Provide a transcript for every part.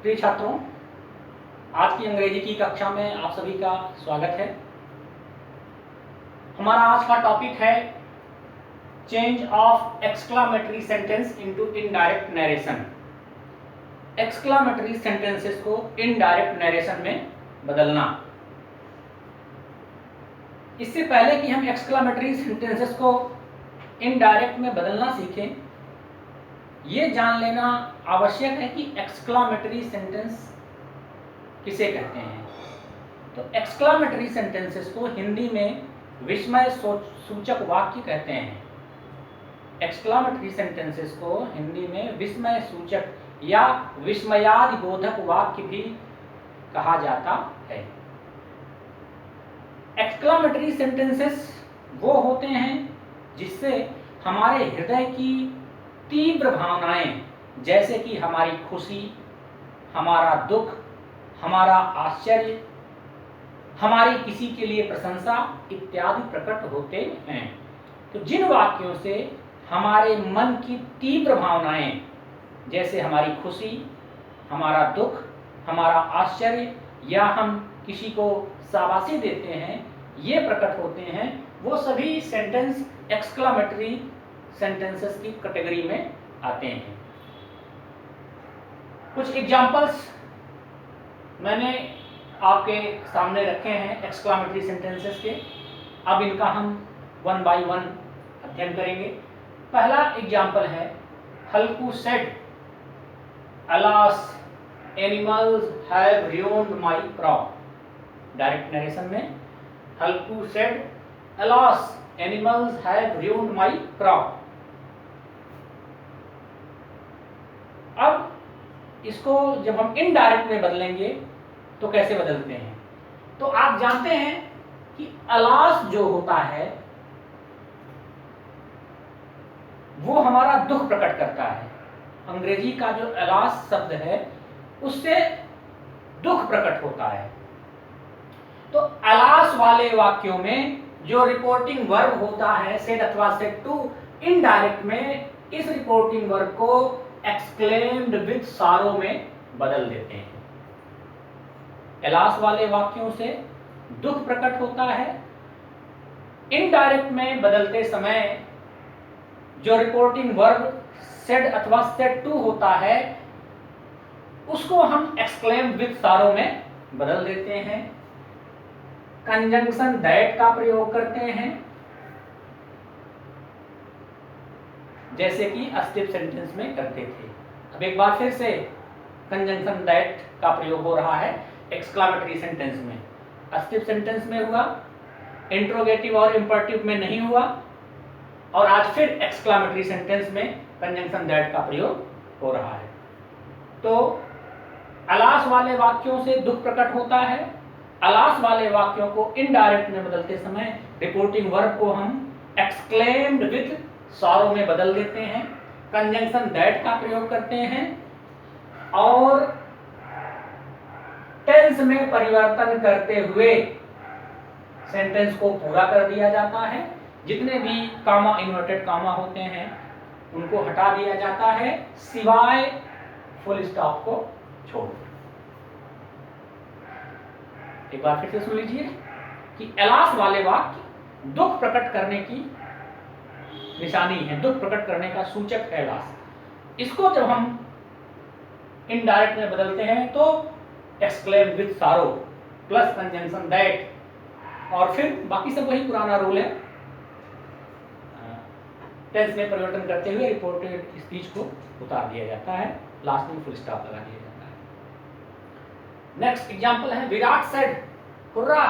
प्रिय छात्रों, आज की अंग्रेजी की कक्षा में आप सभी का स्वागत है। हमारा आज का टॉपिक है change of exclamatory sentence into indirect narration. Exclamatory sentences को इनडायरेक्ट नरेशन में बदलना। इससे पहले कि हम एक्सक्लामेटरी सेंटेंसेस को इनडायरेक्ट में बदलना सीखें, ये जान लेना आवश्यक है कि एक्सक्लामेटरी सेंटेंस किसे कहते हैं। तो एक्सक्लामेटरी सेंटेंसेस को हिंदी में विस्मय सूचक वाक्य कहते हैं। एक्सक्लामेटरी सेंटेंसेस को हिंदी में विस्मय सूचक या विस्मयादिबोधक वाक्य भी कहा जाता है। एक्सक्लामेटरी सेंटेंसेस वो होते हैं जिससे हमारे हृदय की तीव्र भावनाएं, जैसे कि हमारी खुशी, हमारा दुख, हमारा आश्चर्य, हमारी किसी के लिए प्रशंसा इत्यादि प्रकट होते हैं। तो जिन वाक्यों से हमारे मन की तीव्र भावनाएं, जैसे हमारी खुशी, हमारा दुख, हमारा आश्चर्य या हम किसी को शाबाशी देते हैं, ये प्रकट होते हैं, वो सभी सेंटेंस एक्सक्लामेटरी सेंटेंसेस की कैटेगरी में आते हैं। कुछ एग्जांपल्स मैंने आपके सामने रखे हैं एक्सक्लामेटरी सेंटेंसेस के। अब इनका हम वन बाय वन अध्ययन करेंगे। पहला एग्जांपल है Halku said, alas animals have ruined my crop. Direct narration में Halku said, alas animals have ruined my crop. अब इसको जब हम इनडायरेक्ट में बदलेंगे तो कैसे बदलते हैं? तो आप जानते हैं कि अलास जो होता है वो हमारा दुख प्रकट करता है। अंग्रेजी का जो अलास शब्द है उससे दुख प्रकट होता है। तो अलास वाले वाक्यों में जो रिपोर्टिंग वर्ब होता है सेड अथवा सेड टू, इनडायरेक्ट में इस रिपोर्टिंग वर्ब को एक्सक्लेम्ड विद सारो में बदल देते हैं। एलास वाले वाक्यों से दुख प्रकट होता है। इनडायरेक्ट में बदलते समय जो रिपोर्टिंग वर्ब सेड अथवा सेड टू होता है उसको हम एक्सक्लेम्ड विद सारो में बदल देते हैं। कंजंक्शन दैट का प्रयोग करते हैं, जैसे कि अस्टिव सेंटेंस में करते थे। अब एक बार फिर से कंजंक्शन दैट का प्रयोग हो रहा है एक्सक्लामेटरी सेंटेंस में। अस्टिव सेंटेंस में हुआ, इंट्रोगेटिव और इंपरेटिव में नहीं हुआ, और आज फिर एक्सक्लामेटरी सेंटेंस में कंजंक्शन दैट का प्रयोग हो रहा है। तो अलास वाले वाक्यों से दुख प्रकट होता है। अलास वाले वाक्यों को इनडायरेक्ट में बदलते समय रिपोर्टिंग वर्ब को हम एक्सक्लेम्ड विद सॉरो में बदल देते हैं, कंजंक्शन दैट का प्रयोग करते हैं और टेंस में परिवर्तन करते हुए सेंटेंस को पूरा कर दिया जाता है। जितने भी कामा, इन्वर्टेड कामा होते हैं उनको हटा दिया जाता है, सिवाय फुल स्टॉप को छोड़। एक बार फिर से सुन लीजिए कि एलास वाले वाक्य दुख प्रकट करने की निशानी है, दुख प्रकट करने का सूचक है एलास। इसको जब हम इनडायरेक्ट में बदलते हैं तो एक्सक्लेम विद सारो प्लस कंजंक्शन दैट, और फिर बाकी सब वही पुराना रूल है, टेंस में परिवर्तन करते हुए रिपोर्टेड स्पीच को उतार दिया जाता है, लास्ट में फुल स्टॉप लगा दिया जाता है। नेक्स्ट एग्जांपल है Virat said, hurrah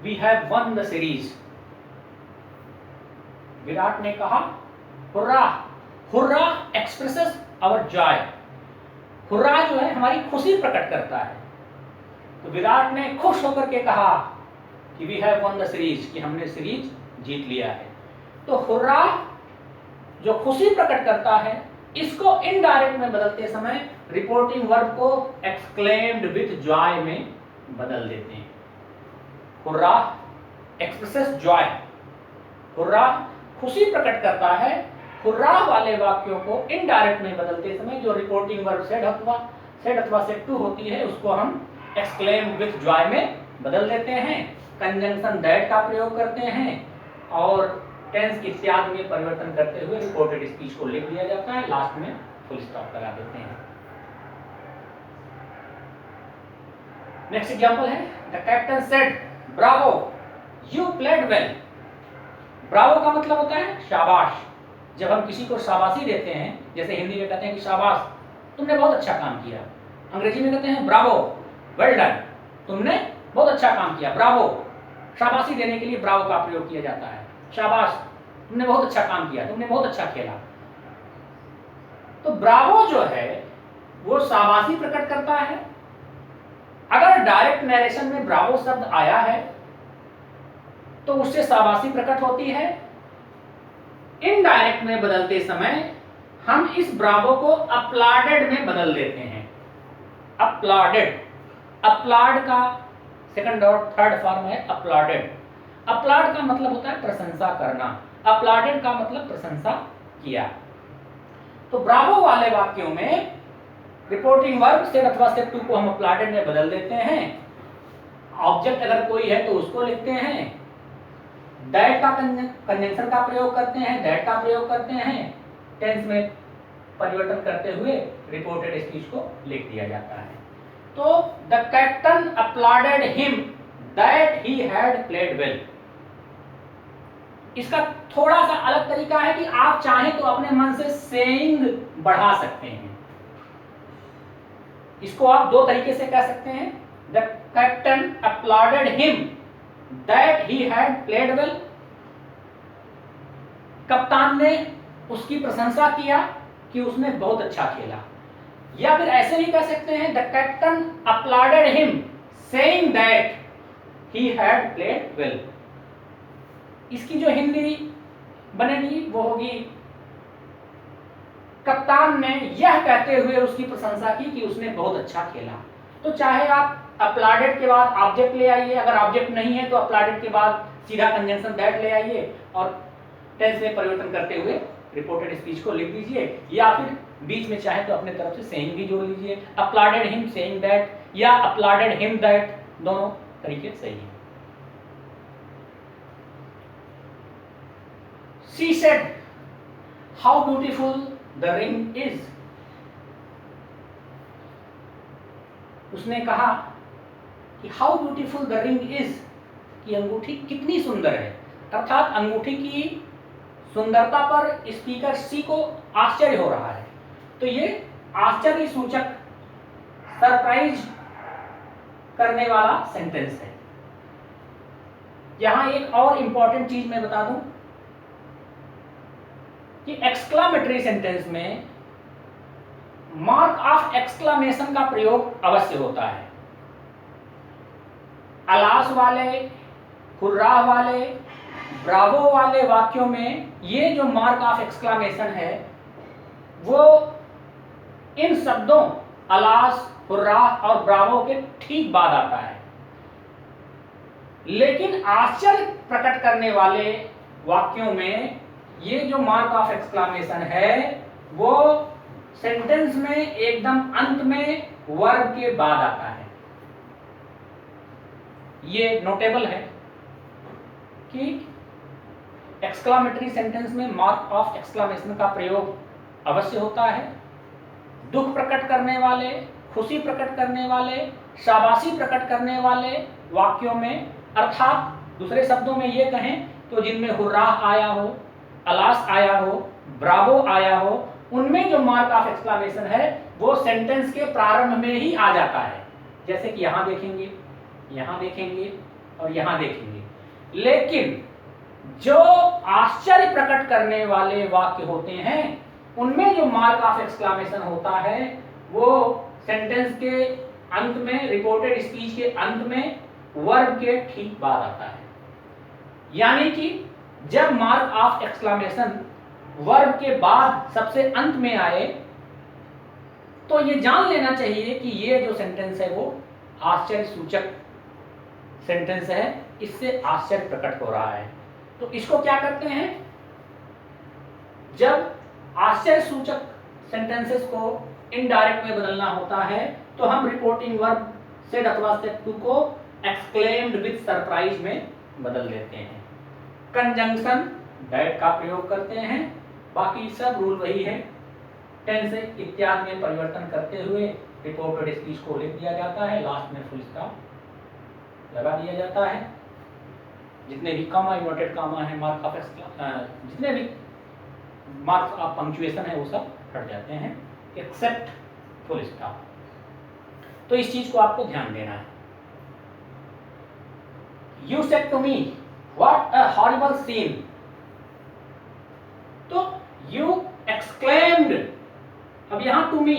we have won the series. Virat ने कहा hurrah. Hurrah expresses our joy. Hurrah जो है हमारी खुशी प्रकट करता है। तो विराट ने खुश होकर के कहा कि we have won the series, कि हमने सीरीज जीत लिया है। तो हुर्रा जो खुशी प्रकट करता है, इसको इनडायरेक्ट में बदलते समय रिपोर्टिंग वर्ब को एक्सक्लेम्ड विद जॉय में बदल देते हैं। हुर्रा एक्सप्रेसेस जॉय, हुर्रा खुशी प्रकट करता है। हुर्रा वाले वाक्यों को इनडायरेक्ट में बदलते समय जो रिपोर्टिंग वर्ब सेड अथवा सेड अथवा सेड टू होती है उसको हम एक्सक्लेम विथ जॉय में बदल देते हैं, कंजंक्शन दैट का प्रयोग करते हैं और टेंस इत्यादि में परिवर्तन करते हुए रिपोर्टेड स्पीच को लिख दिया जाता है, लास्ट में फुल स्टॉप लगा देते हैं। नेक्स्ट एग्जांपल है the captain said Bravo you played well. Bravo का मतलब होता है शाबाश। जब हम किसी को शाबाशी देते हैं, जैसे हिंदी में कहते हैं कि शाबाश तुमने बहुत अच्छा काम किया, अंग्रेजी में कहते हैं ब्रावो वेल डन, तुमने बहुत अच्छा काम किया। ब्रावो शाबाशी देने के लिए ब्रावो का प्रयोग किया जाता है, शाबाश तुमने बहुत अच्छा काम किया, तुमने बहुत अच्छा खेला। तो ब्रावो जो है वो शाबाशी प्रकट करता है। अगर डायरेक्ट नरेशन में ब्रावो शब्द आया है तो उससे शाबाशी प्रकट होती है। इनडायरेक्ट में बदलते समय हम इस ब्रावो को अपलॉडेड में बदल देते हैं। अपलॉडेड, अपलॉड का सेकंड और थर्ड फॉर्म है अपलॉडेड। अपलॉड का मतलब होता है प्रशंसा करना, अपलॉडेड का मतलब प्रशंसा किया। तो ब्रावो वाले वाक्यों में रिपोर्टिंग वर्ब सेड अथवा सेड टू को हम अपलॉडेड में बदल देते हैं। ऑब्जेक्ट अगर कोई है तो उसको लिखते हैं, दैट का कंजंक्शन का प्रयोग करते हैं, दैट का प्रयोग करते हैं, टेंस में परिवर्तन करते हुए रिपोर्टेड स्पीच को लिख दिया जाता है। तो the captain uploaded him that he had played well. इसका थोड़ा सा अलग तरीका है कि आप चाहें तो अपने मन से सेइंग बढ़ा सकते हैं। इसको आप दो तरीके से कह सकते हैं, the captain uploaded him that he had played well. कप्तान ने उसकी प्रशंसा किया कि उसने बहुत अच्छा खेला। या फिर ऐसे भी कह सकते हैं the captain uploaded him saying that he had played well. इसकी जो हिंदी बनेगी वो होगी कप्तान ने यह कहते हुए उसकी प्रशंसा की कि उसने बहुत अच्छा खेला। तो चाहे आप अपलॉडेड के बाद ऑब्जेक्ट ले आइए, अगर ऑब्जेक्ट नहीं है तो अपलॉडेड के बाद सीधा कंजंक्शन दैट ले आइए और टेंस में परिवर्तन करते हुए रिपोर्टेड स्पीच को लिख दीजिए, या फिर बीच में चाहे तो अपने तरफ से सेइंग भी जोड़ लीजिए। अपलॉडेड हिम सेइंग दैट या अपलॉडेड हिम दैट, दोनों तरीके सही है। She said, "How beautiful the ring is." उसने कहा कि how beautiful the ring is, कि अंगूठी कितनी सुंदर है। अर्थात अंगूठी की सुंदरता पर स्पीकर सी को आश्चर्य हो रहा है। तो ये आश्चर्य सूचक, सरप्राइज करने वाला सेंटेंस है। यहां एक और इंपॉर्टेंट चीज मैं बता दूं कि एक्सक्लामेटरी सेंटेंस में मार्क ऑफ एक्सक्लामेशन का प्रयोग अवश्य होता है। अलास वाले, हुर्राह वाले, ब्रावो वाले वाक्यों में ये जो मार्क ऑफ एक्सक्लामेशन है वो इन शब्दों अलास, हुर्राह और ब्रावो के ठीक बाद आता है। लेकिन आश्चर्य प्रकट करने वाले वाक्यों में ये जो मार्क ऑफ एक्सक्लामेशन है वो सेंटेंस में एकदम अंत में वर्ब के बाद आता है। ये नोटेबल है कि एक्सक्लामेटरी सेंटेंस में मार्क ऑफ एक्सक्लामेशन का प्रयोग अवश्य होता है। दुख प्रकट करने वाले, खुशी प्रकट करने वाले, शाबाशी प्रकट करने वाले वाक्यों में, अर्थात दूसरे शब्दों में ये कहें तो जिनमें हुर्राह आया हो, अलास आया हो, ब्रावो आया हो, उनमें जो मार्क ऑफ एक्सक्लामेशन है वो सेंटेंस के प्रारंभ में ही आ जाता है। जैसे कि यहां देखेंगे, यहां देखेंगे और यहां देखेंगे। लेकिन जो आश्चर्य प्रकट करने वाले वाक्य होते हैं उनमें जो मार्क ऑफ एक्सक्लामेशन होता है वो सेंटेंस के अंत में, रिपोर्टेड स्पीच के अंत में वर्ब के ठीक बाद आता है। यानी कि जब मार्क ऑफ एक्सक्लामेशन वर्ब के बाद सबसे अंत में आए तो ये जान लेना चाहिए कि ये जो सेंटेंस है वो आश्चर्य सूचक सेंटेंस है, इससे आश्चर्य प्रकट हो रहा है। तो इसको क्या करते हैं, जब आश्चर्य सूचक सेंटेंसेस को इनडायरेक्ट में बदलना होता है तो हम रिपोर्टिंग वर्ब सेड अथवा सेड टू को एक्सक्लेम्ड विद सरप्राइज में बदल देते हैं। कंजंक्शन दैट का प्रयोग करते हैं, बाकी सब रूल वही है। टेंस इत्यादि में परिवर्तन करते हुए रिपोर्टेड स्पीच को लिख दिया जाता है, लास्ट में फुल स्टॉप लगा दिया जाता है। जितने भी कॉमा इन्वर्टेड कॉमा है, मार्क ऑफ जितने भी मार्क्स ऑफ पंक्चुएशन है वो सब हट जाते हैं एक्सेप्ट फुल स्टॉप। तो इस चीज को आपको ध्यान देना है। You said to me what a horrible scene, तो यू एक्सक्लेम्ड, अब यहां टू मी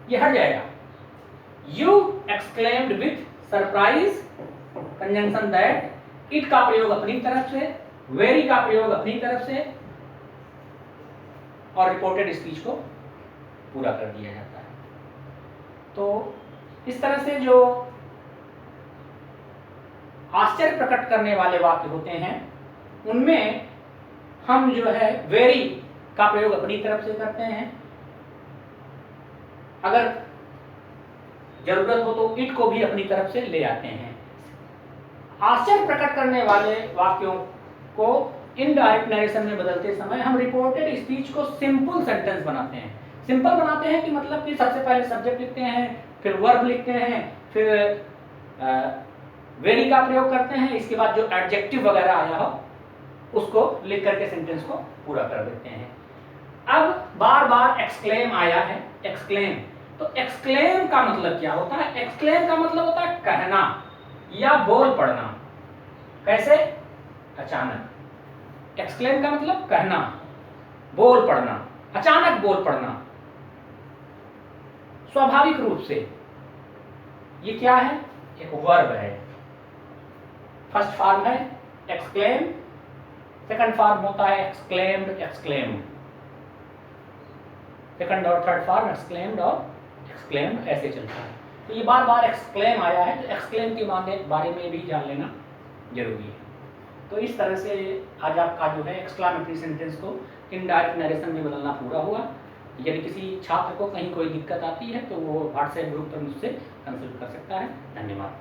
ये हट जाएगा। You exclaimed with surprise, conjunction that, it का प्रयोग अपनी तरफ से, वेरी का प्रयोग अपनी तरफ से, और रिपोर्टेड स्पीच को पूरा कर दिया जाता है। तो इस तरह से जो आश्चर्य प्रकट करने वाले वाक्य होते हैं उनमें हम जो है वेरी का प्रयोग अपनी तरफ से करते हैं, अगर जरूरत हो तो इट को भी अपनी तरफ से ले आते हैं। आश्चर्य प्रकट करने वाले वाक्यों को इनडायरेक्ट नरेशन में बदलते समय हम रिपोर्टेड स्पीच को सिंपल सेंटेंस बनाते हैं। सिंपल बनाते हैं कि मतलब कि सबसे पहले सब्जेक्ट लिखते हैं, फिर वर्ब लिखते हैं, फिर वेरी का प्रयोग करते हैं, इसके बाद जो एडजेक्टिव वगैरह आया हो उसको लिख करके सेंटेंस को पूरा कर देते हैं। अब बार बार एक्सक्लेम आया है, एक्सक्लेम, तो एक्सक्लेम का मतलब क्या होता है? एक्सक्लेम का मतलब होता है कहना या बोल पड़ना। कैसे? अचानक। एक्सक्लेम का मतलब कहना, बोल पड़ना, अचानक बोल पड़ना, स्वाभाविक रूप से। ये क्या है? एक वर्ब है। फर्स्ट फॉर्म है एक्सक्लेम, सेकंड फॉर्म होता है एक्सक्लेम्ड, एक्सक्लेम, सेकंड और थर्ड फॉर्म एक्सक्लेम्ड और एक्सक्लेम्ड, ऐसे चलता है। तो ये बार बार एक्सक्लेम आया है, तो एक्सक्लेम के बारे में भी जान लेना जरूरी है। तो इस तरह से आज आपका जो है एक्सक्लेमेटरी सेंटेंस को इनडायरेक्ट नरेशन में बदलना पूरा हुआ। यदि किसी छात्र को कहीं कोई दिक्कत आती है तो वो व्हाट्सएप ग्रुप पर मुझसे कंसल्ट कर सकता है। धन्यवाद।